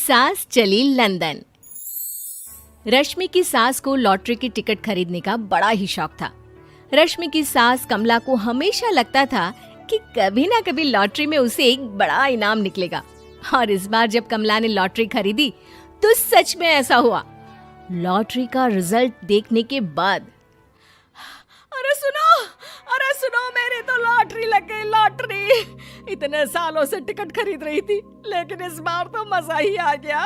सास चली लंदन। रश्मि की सास को लॉटरी की टिकट खरीदने का बड़ा ही शौक था। रश्मि की सास कमला को हमेशा लगता था कि कभी ना कभी लॉटरी में उसे एक बड़ा इनाम निकलेगा। और इस बार जब कमला ने लॉटरी खरीदी तो सच में ऐसा हुआ। लॉटरी का रिजल्ट देखने के बाद अरे सुनो मेरी तो लॉटरी लग गई, लॉटरी। इतने सालों से टिकट खरीद रही थी लेकिन इस बार तो मजा ही आ गया।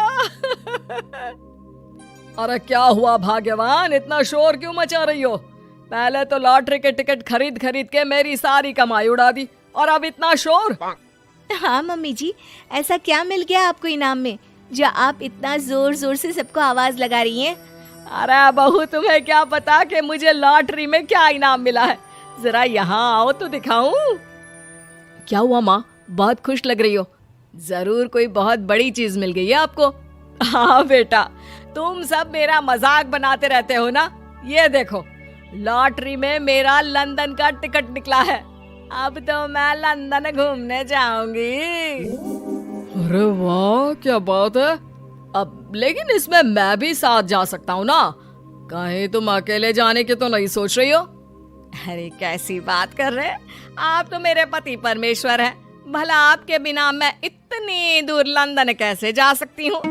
अरे क्या हुआ भाग्यवान, इतना शोर क्यों मचा रही हो? पहले तो लॉटरी के टिकट खरीद खरीद के मेरी सारी कमाई उड़ा दी और अब इतना शोर। हाँ मम्मी जी, ऐसा क्या मिल गया आपको इनाम में जो आप इतना जोर जोर से सबको आवाज लगा रही हैं? अरे बहू, तुम्हें क्या पता कि मुझे लॉटरी में क्या इनाम मिला है। जरा यहाँ आओ तो दिखाऊं। क्या हुआ माँ, बहुत खुश लग रही हो? जरूर कोई बहुत बड़ी चीज मिल गई है आपको। हाँ बेटा, तुम सब मेरा मजाक बनाते रहते हो ना। ये देखो, लॉटरी में मेरा लंदन का टिकट निकला है। अब तो मैं लंदन घूमने जाऊंगी। अरे वाह, क्या बात है। अब लेकिन इसमें मैं भी साथ जा सकता हूँ ना? कहीं तुम अकेले जाने की तो नहीं सोच रही हो? अरे कैसी बात कर रहे हैं आप, तो मेरे पति परमेश्वर हैं। भला आपके बिना मैं इतनी दूर लंदन कैसे जा सकती हूँ?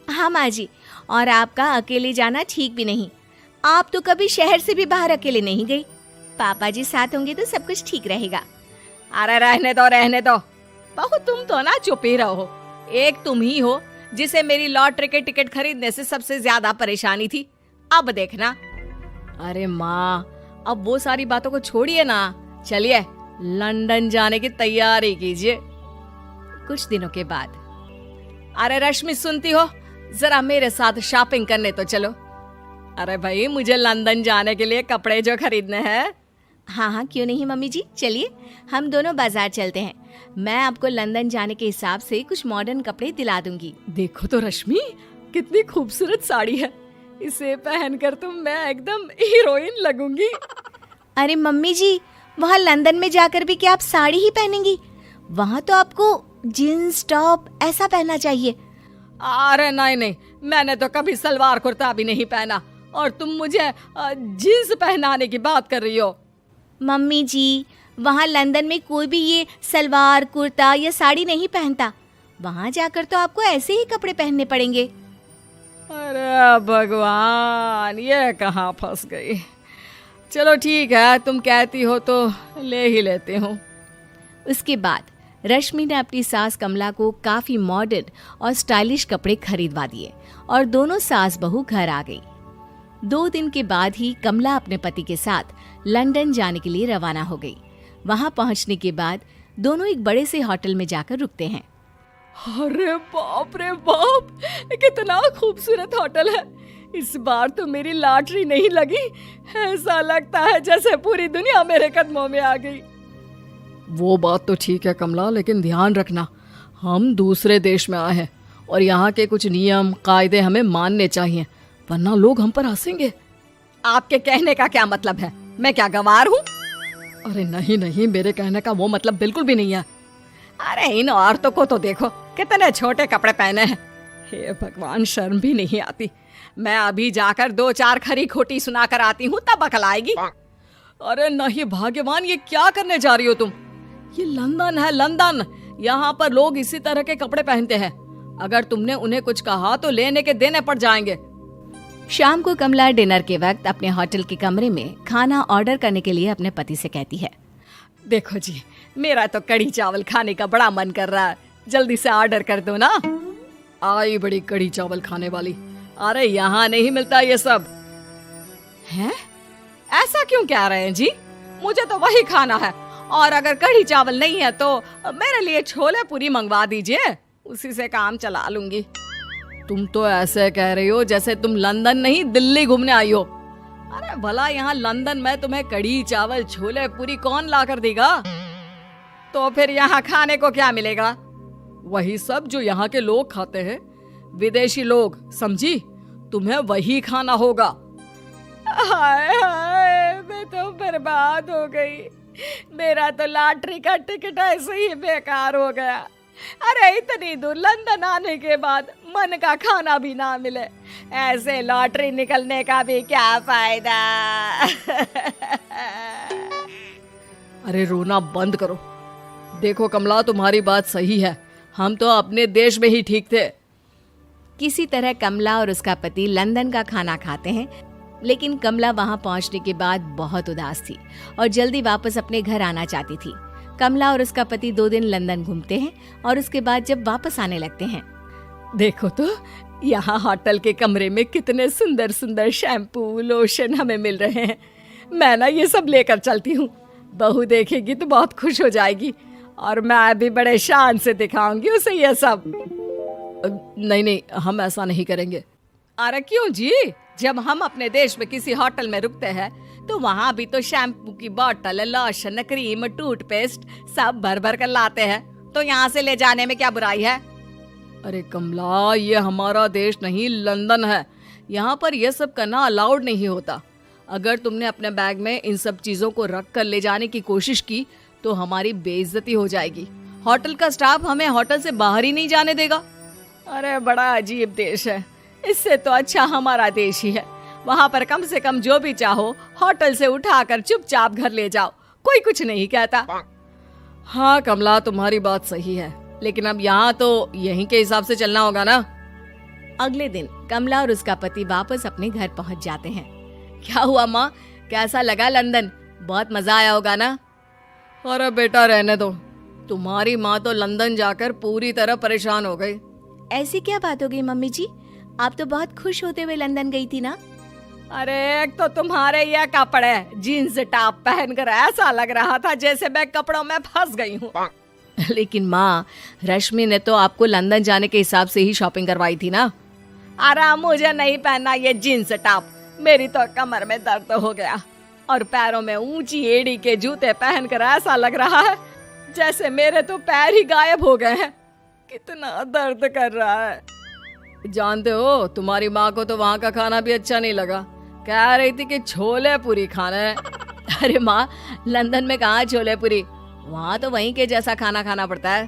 हाँ माँ जी, और आपका अकेले जाना ठीक भी नहीं। आप तो कभी शहर से भी बाहर अकेले नहीं गई। पापा जी साथ होंगे तो सब कुछ ठीक रहेगा। अरे रहने दो बहू, तुम तो ना चुप ही रहो। एक तुम ही हो जिसे मेरी लॉटरी के टिकट खरीदने से सबसे ज्यादा परेशानी थी। अब देखना। अरे माँ, अब वो सारी बातों को छोड़िए ना, चलिए लंदन जाने की तैयारी कीजिए। कुछ दिनों के बाद, अरे रश्मि सुनती हो, जरा मेरे साथ शॉपिंग करने तो चलो। अरे भाई, मुझे लंदन जाने के लिए कपड़े जो खरीदने हैं। हाँ हाँ, क्यों नहीं मम्मी जी, चलिए हम दोनों बाजार चलते हैं। मैं आपको लंदन जाने के हिसाब से कुछ मॉडर्न कपड़े दिला दूंगी। देखो तो रश्मि, कितनी खूबसूरत साड़ी है। इसे पहनकर तो मैं एकदम हीरोइन लगूंगी। अरे मम्मी जी, वहाँ लंदन में जाकर भी क्या आप साड़ी ही पहनेंगी? वहाँ तो आपको जीन्स टॉप ऐसा पहनना चाहिए। अरे नहीं, मैंने तो कभी सलवार कुर्ता भी नहीं पहना और तुम मुझे जीन्स पहनाने की बात कर रही हो। मम्मी जी, वहाँ लंदन में कोई भी ये सलवार कुर्ता या साड़ी नहीं पहनता। वहाँ जाकर तो आपको ऐसे ही कपड़े पहनने पड़ेंगे। अरे भगवान, ये कहाँ फंस गई। चलो ठीक है, तुम कहती हो तो ले ही लेती हूँ। उसके बाद रश्मि ने अपनी सास कमला को काफी मॉडर्न और स्टाइलिश कपड़े खरीदवा दिए और दोनों सास बहू घर आ गई। 2 दिन के बाद ही कमला अपने पति के साथ लंदन जाने के लिए रवाना हो गई। वहां पहुंचने के बाद दोनों एक बड़े से होटल में जाकर रुकते हैं। अरे बाप रे बाप, कितना खूबसूरत होटल है। इस बार तो मेरी लॉटरी नहीं लगी। ऐसा लगता है जैसे पूरी दुनिया मेरे कदमों में आ गई। वो बात तो ठीक है कमला, लेकिन ध्यान रखना, हम दूसरे देश में आए हैं और यहाँ के कुछ नियम कायदे हमें मानने चाहिए, वरना लोग हम पर हंसेंगे। आपके कहने का क्या मतलब है? मैं क्या गंवार हूँ? अरे नहीं, मेरे कहने का वो मतलब बिल्कुल भी नहीं है। अरे इन औरतों को तो देखो, कितने छोटे कपड़े पहने हैं। हे भगवान, शर्म भी नहीं आती। मैं अभी जाकर 2-4 खरी खोटी सुना कर आती हूँ, तब अकल आएगी। अरे नहीं भाग्यवान, ये क्या करने जा रही हो तुम? ये लंदन है, लंदन। यहाँ पर लोग इसी तरह के कपड़े पहनते हैं। अगर तुमने उन्हें कुछ कहा तो लेने के देने पड़ जाएंगे। शाम को कमला डिनर के वक्त अपने होटल के कमरे में खाना ऑर्डर करने के लिए अपने पति से कहती है। देखो जी, मेरा तो कढ़ी चावल खाने का बड़ा मन कर रहा है, जल्दी से ऑर्डर कर दो ना। आई बड़ी कढ़ी चावल खाने वाली। अरे यहाँ नहीं मिलता ये सब। हैं? ऐसा क्यों कह रहे हैं जी? मुझे तो वही खाना है, और अगर कढ़ी चावल नहीं है तो मेरे लिए छोले पूरी मंगवा दीजिए, उसी से काम चला लूंगी। तुम तो ऐसे कह रही हो जैसे तुम लंदन नहीं दिल्ली घूमने आई हो। अरे भला यहाँ लंदन में तुम्हें कढ़ी चावल छोले पूरी कौन ला कर देगा? तो फिर यहाँ खाने को क्या मिलेगा? वही सब जो यहाँ के लोग खाते हैं, विदेशी लोग, समझी? तुम्हें वही खाना होगा। हाय हाय, मैं तो बर्बाद हो गई। मेरा तो लॉटरी का टिकट ऐसे ही बेकार हो गया। अरे इतनी दूर लंदन आने के बाद मन का खाना भी ना मिले, ऐसे लॉटरी निकलने का भी क्या फायदा। अरे रोना बंद करो। देखो कमला, तुम्हारी बात सही है, हम तो अपने देश में ही ठीक थे। किसी तरह कमला और उसका पति लंदन का खाना खाते हैं, लेकिन कमला वहां पहुंचने के बाद बहुत उदास थी और जल्दी वापस अपने घर आना चाहती थी। कमला और उसका पति 2 दिन लंदन घूमते हैं और उसके बाद जब वापस आने लगते हैं, देखो तो यहाँ होटल के कमरे में कितने सुंदर सुंदर शैम्पू लोशन हमें मिल रहे हैं। मैं ना ये सब लेकर चलती हूँ, बहू देखेगी तो बहुत खुश हो जाएगी और मैं भी बड़े शान से दिखाऊंगी उसे ये सब। नहीं नहीं, हम ऐसा नहीं करेंगे। अरे क्यों जी, जब हम अपने देश में किसी होटल में रुकते हैं तो वहाँ भी तो शैम्पू की बोतल, लोशन, क्रीम, टूथपेस्ट सब भर भर कर लाते हैं, तो यहाँ से ले जाने में क्या बुराई है। अरे कमला, ये हमारा देश नहीं लंदन है, यहाँ पर यह सब करना अलाउड नहीं होता। अगर तुमने अपने बैग में इन सब चीजों को रख कर ले जाने की कोशिश की तो हमारी बेइज्जती हो जाएगी। होटल का स्टाफ हमें होटल से बाहर ही नहीं जाने देगा। अरे बड़ा अजीब देश है, इससे तो अच्छा हमारा देश ही है। वहाँ पर कम से कम जो भी चाहो होटल से उठाकर चुपचाप घर ले जाओ, कोई कुछ नहीं कहता। हाँ कमला, तुम्हारी बात सही है, लेकिन अब यहाँ तो यहीं के हिसाब से चलना होगा ना। अगले दिन कमला और उसका पति वापस अपने घर पहुंच जाते हैं। क्या हुआ माँ, कैसा लगा लंदन? बहुत मजा आया होगा ना? अरे बेटा रहने दो, तुम्हारी माँ तो लंदन जाकर पूरी तरह परेशान हो गई। ऐसी क्या बात हो गई मम्मी जी? आप तो बहुत खुश होते हुए लंदन गई थी ना? अरे एक तो तुम्हारे ये कपड़े, जीन्स टॉप पहनकर ऐसा लग रहा था जैसे मैं कपड़ों में फंस गई हूँ। लेकिन माँ, रश्मि ने तो आपको लंदन जाने के हिसाब से ही शॉपिंग करवाई थी ना? अरे मुझे नहीं पहनना ये जीन्स टॉप, मेरी तो कमर में दर्द हो गया और पैरों में ऊंची एड़ी के जूते पहनकर ऐसा लग रहा है जैसे मेरे तो पैर ही गायब हो गए हैं। कितना दर्द कर रहा है। जानते हो, तुम्हारी माँ को तो वहाँ का खाना भी अच्छा नहीं लगा, कह रही थी कि छोले पूरी खाना है। अरे माँ, लंदन में कहाँ छोले पूरी, वहाँ तो वहीं के जैसा खाना खाना पड़ता है।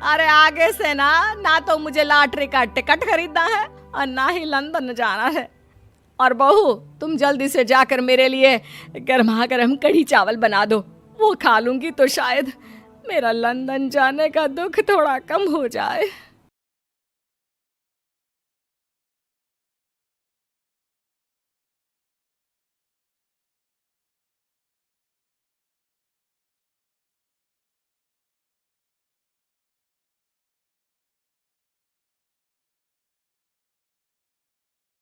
अरे आगे से ना तो मुझे लॉटरी का टिकट खरीदना है और ना ही लंदन जाना है। और बहू, तुम जल्दी से जाकर मेरे लिए गर्मा गर्म कढ़ी चावल बना दो, वो खा लूंगी तो शायद मेरा लंदन जाने का दुख थोड़ा कम हो जाए।